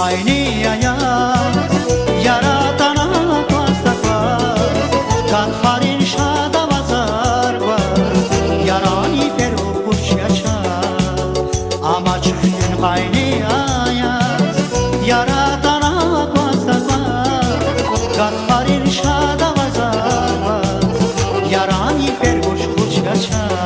aynı ayaz yaratana bastak var Kadfarin şada vazar var Yarani feruş yaşar Ama çünkün aynı ayaz yaratana bastak var Kadfarin şada vazar var Yarani feruş yaşar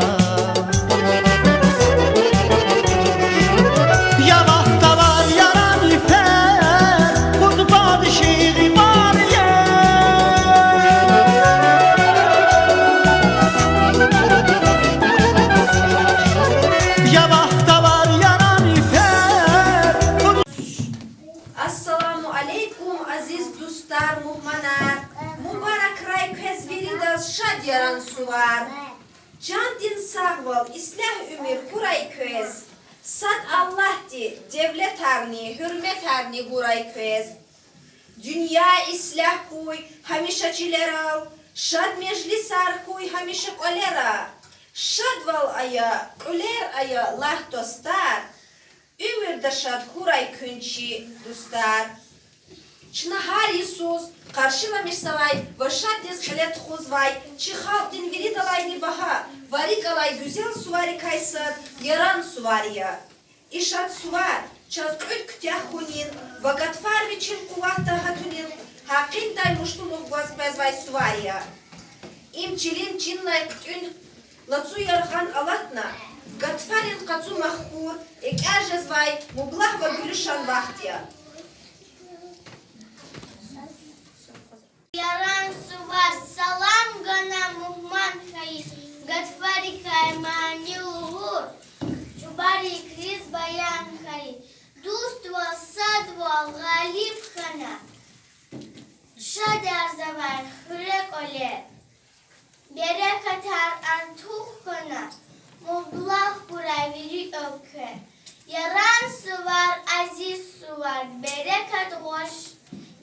Yaran suvar Can din sağval islah ümür huray köz Sad Allah di devlet arni hürmet arni huray köz Dünya islah kuy hamişaçiler al Şad meclis ar kuy hamişak olera Şad val aya öler aya lah dostar Ümür de şad huray künçi dostar Çnahar Isus karşılamış savay ve şaddez halet huzvay çıhav din veri dalay baha varik alay güzel suvari kaysad yaran suvariya işat suvar çaz öt kütah hunin ve gatfar viçin kuvahta hatunin hakin day muştumuk vazpezvay suvariya imçilin çinlay kütün latsu yarhan alatna gatfarin katsu mahkur ekerjezvay mublah ve gülüşan vahtiya Yaran suvar salam gana muhman kayı Gatfari kaymani uhur Çubari kriz bayan kayı Dust val sad val galip khana Şad arzavar hürek ole Berekatar artuh khana Mublah buray veri öke Yaran suvar aziz suvar Berekat hoş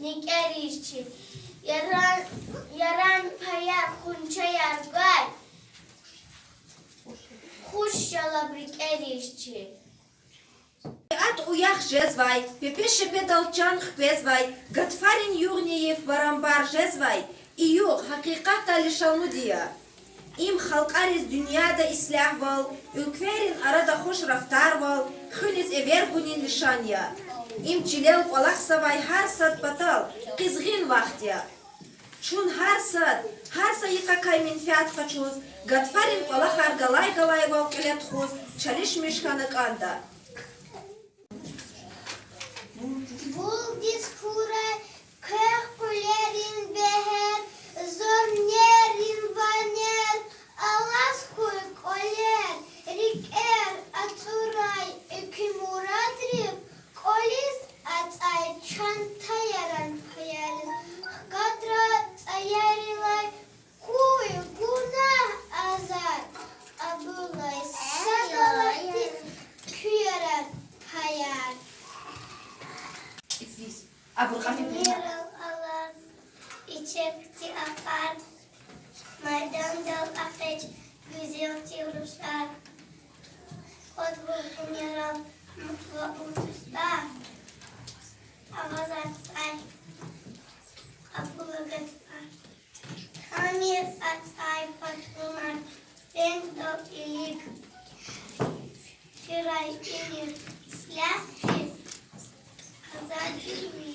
nikerişçi Yaran payar kunça yargay Huş yalabrik erişçi At uyak jezvay, pepeşe pedalcan hvezvay, gatfarin yugneyev varambar jezvay, iyuq hakikat alişalnu diya. İm halkariz dünyada islah val, ülkverin arada hoş raftar val, hüniz ever bunin nişanya. İm çilel olak savay har sad batal, kızgın vaxtya. Çun har sayıka kaymin fiyat kaçuz, gatfarin olak har galay val kelet huz, çalışmış kanık anda. Bul diskure keh kulerin beher zornerin vaner alas kuy koler riker aturay ekimuradrib kolis atay çanta yaran hayalin kadra ayarilay kuy günah azar abulay sadalati küyaran hayal Yaral alas, içekti akar, maydan dal ateş, güzel tiyoruşlar. Kod bulsun yaral, mutlu utuslar. Avaz atsay, kapılı gıtlar. Tamir atsay patruman, renk dok ilik. Firay ilir, silah pis. Hazar ilik.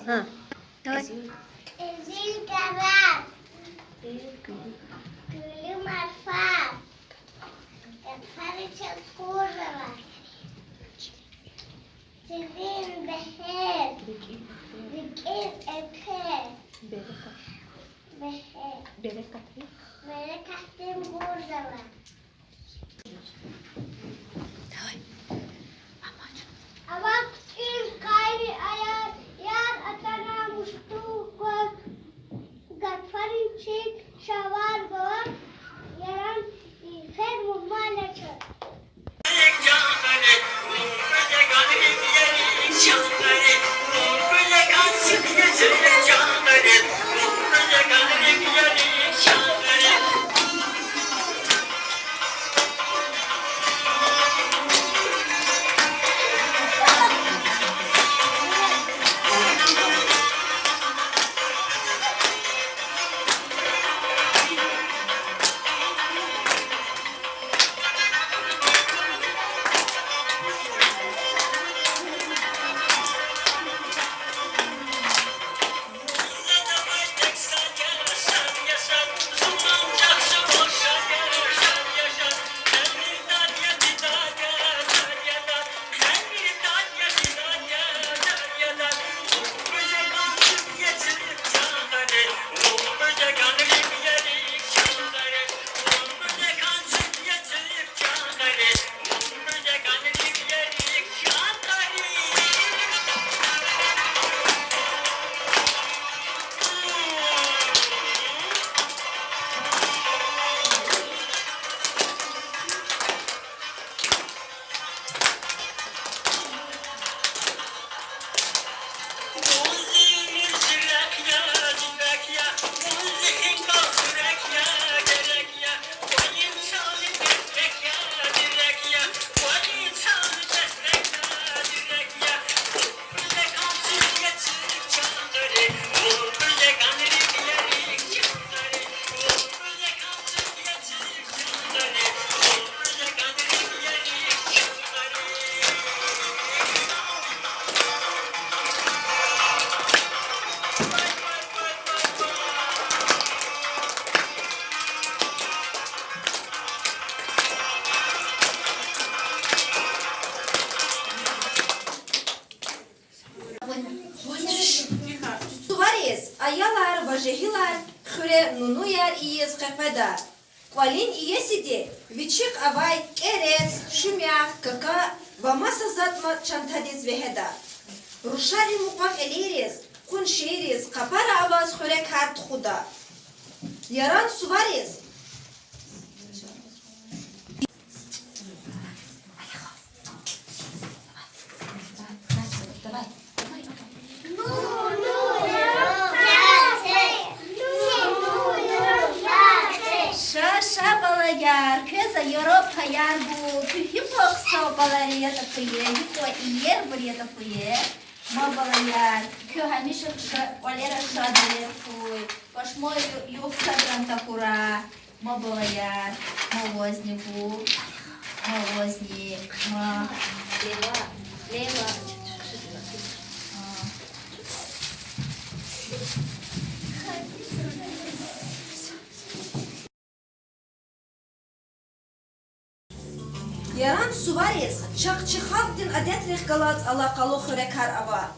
Ha. Ezil karar. Gülü marfa. Yaparı çakur da var. Sizin beher. Zikir epe. Beher. Berekatim burada var. Ama kim gayri ayar yar atana muştu kod gatfarin çek şavar gor yaran fer muhmane çek. Suvarez, ayalar, vajehilar, xure nunu yer iyiz qepeda. Kvalin iyesidi, vichik avay, kerez, shumyak, kaka, vamasa zatma çantadiz veheda. Ruşari muqam eleriz, kun şeriz, kapara avaz xure kart xuda. Yaran suvarez. Şaşa balagar, köza Europa yar bu, tühü poksa balariya da kıyı, yuko iyer buraya da kıyı. Ma balagar, kö hamisha olera şadire kuy, koşmo yok sadran takura. Ma balagar, ma vozni bu, ma vozni, ma leva. Yaran suvarez, çakçıhaltin adet galat alakalı xure kar ava.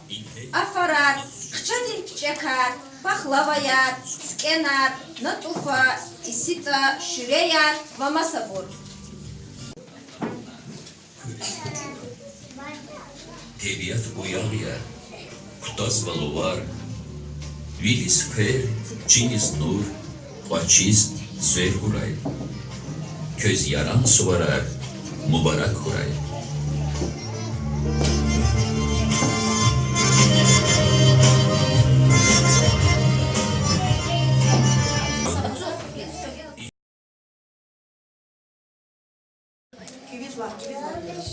Afarar, xçadin çekar, baklava yar, skenar, natufa, isita, şüre yar, vamasabur. Tabiat uyarıyor, kutaz balıvar, vilis kır, çiniz nur, vaçiz zverguray, köz yaran suvarar, mübarek huray.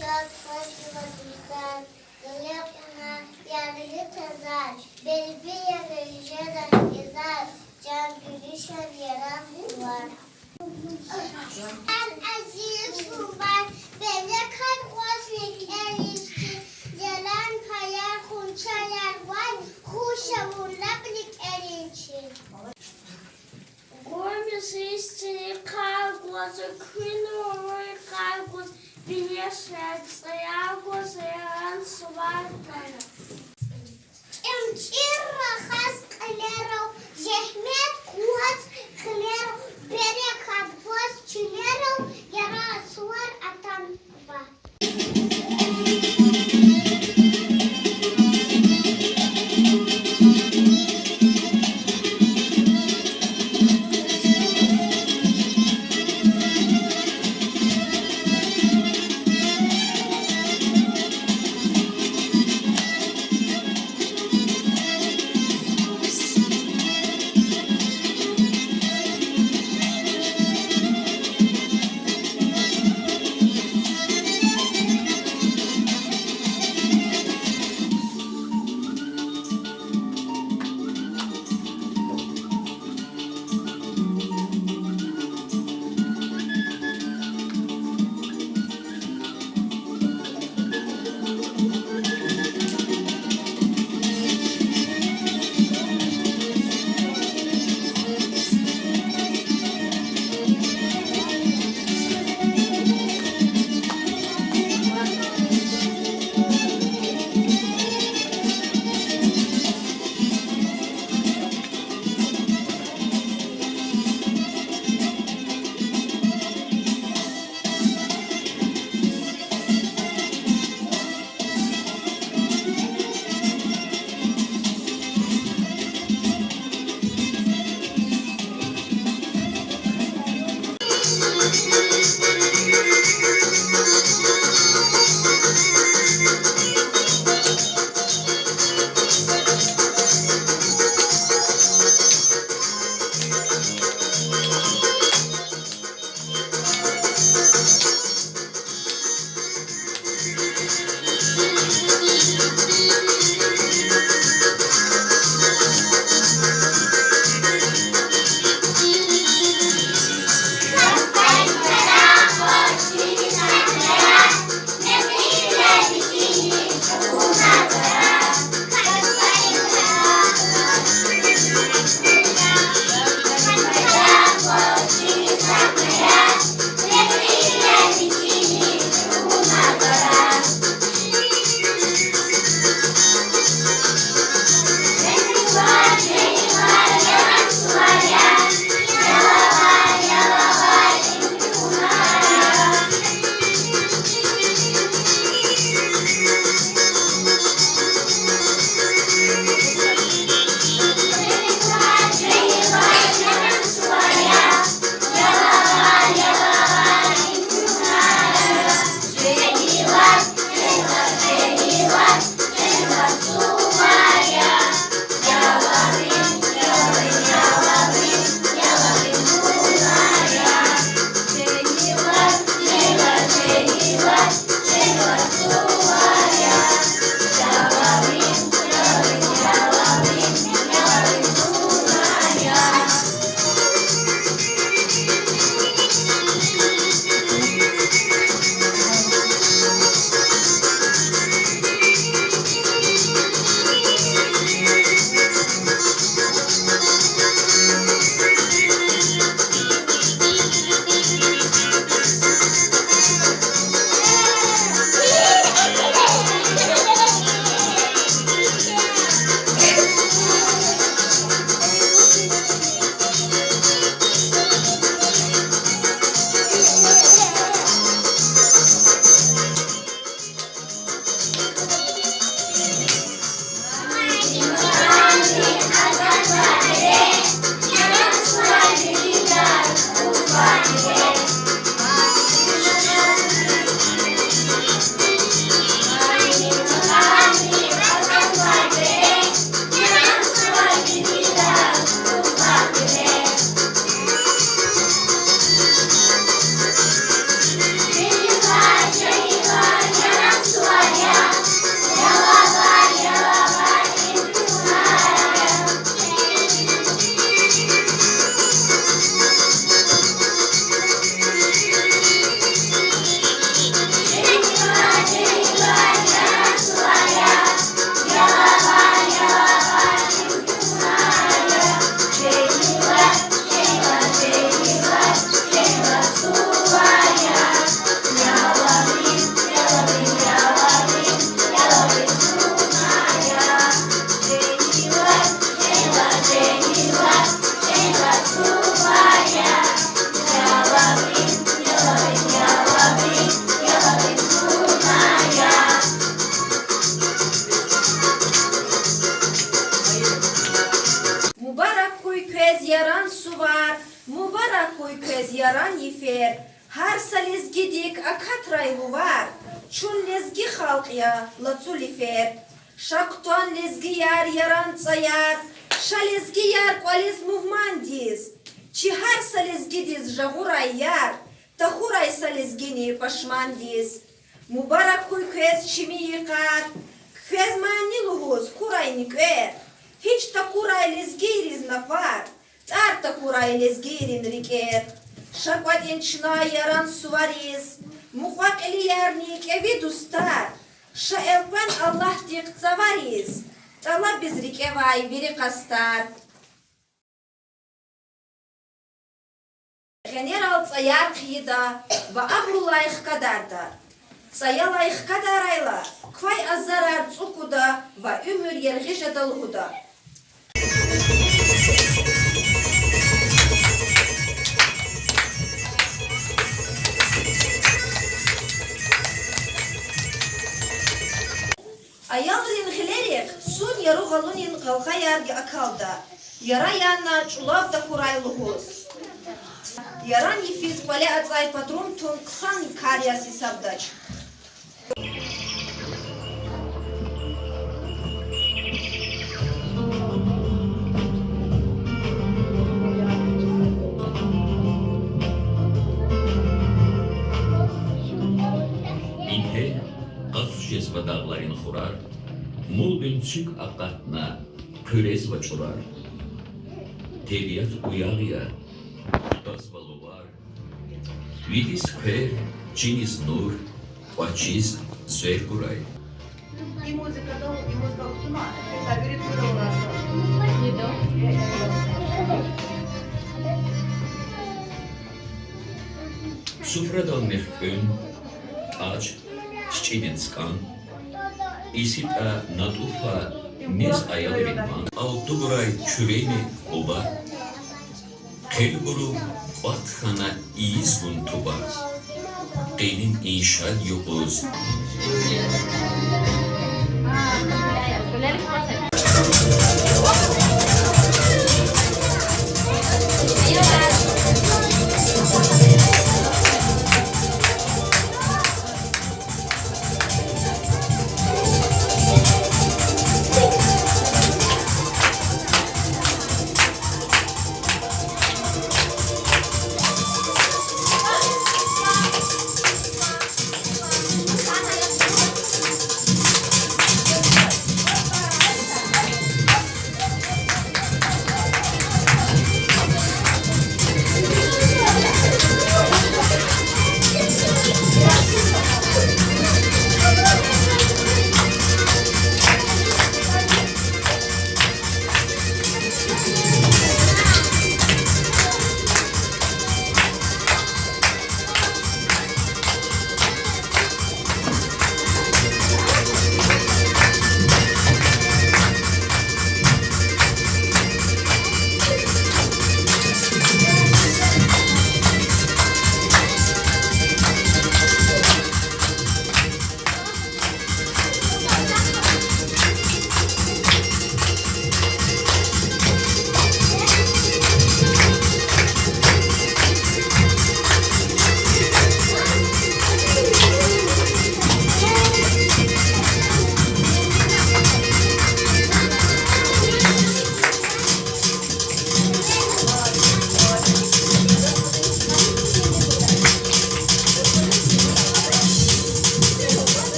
Şat başımızdan yapına yarıyı tazar. Belbi yarıyadan gezer. Can gülüşen yaran var. En aziz var. Bende kan vasfek erişti. Yalan kayar kunçayar var. Ушавуна блик эринчин. Гормес истини каргоз, күнөрөй каргоз, билешет, стоягоз, эран свартана. Эмчирра хас клеров, жехмет куац клеров, берег адвоз чилеров, яра суар атанва. yaran suvar, mübarek koy köz yaran yifer, her saliz gidik akatray var, çun lezgi halkya latsu lifer, şaktuan lezgi yar yaran tsayar, şa lezgi yar kwaliz muhmandiz, çi her saliz gidiz jaguray yar, tahuray saliz gini paşmandiz, mübarek koy köz çimi yıkar, köz mani luhuz kuray nikver, hiç ta kuray lezgiriz napar, tar ta kuray lezgirin riker, şakvatin çına yaran suvariz, muhvak eli yarnik evi dustar, şa evven Allah dik zavariz, tala biz rikevay viri kastar. General tsayar kıyıda ve ahlu layık kadarda. Tsaya layık kadarayla, kvay azarar tsukuda ve ümür yergişe dalhuda. Ayalrin hilerik, sun yaru galunin kalka yargı akalda. Yara yanna çulav da kurayluhuz. Yaran yifiz pale atsay patron tun kısan karyasi sabdaç. İnhe, az cezve dağların xurar, mul günçük akatna, körez ve çorar. Tabiat uyağıya, tutas balıvar, vidis kır, çiniz nur, açiz, sver kuray. І музика автомат. Так, ритмує у нас. Sufradan mehkün, aç, ççinenskan, isita natufa, nez ayalı ritman, altı buray çüreyni oba, kelburu bathana iyiz guntuba, qenin inşad yokuz. Ah, ya,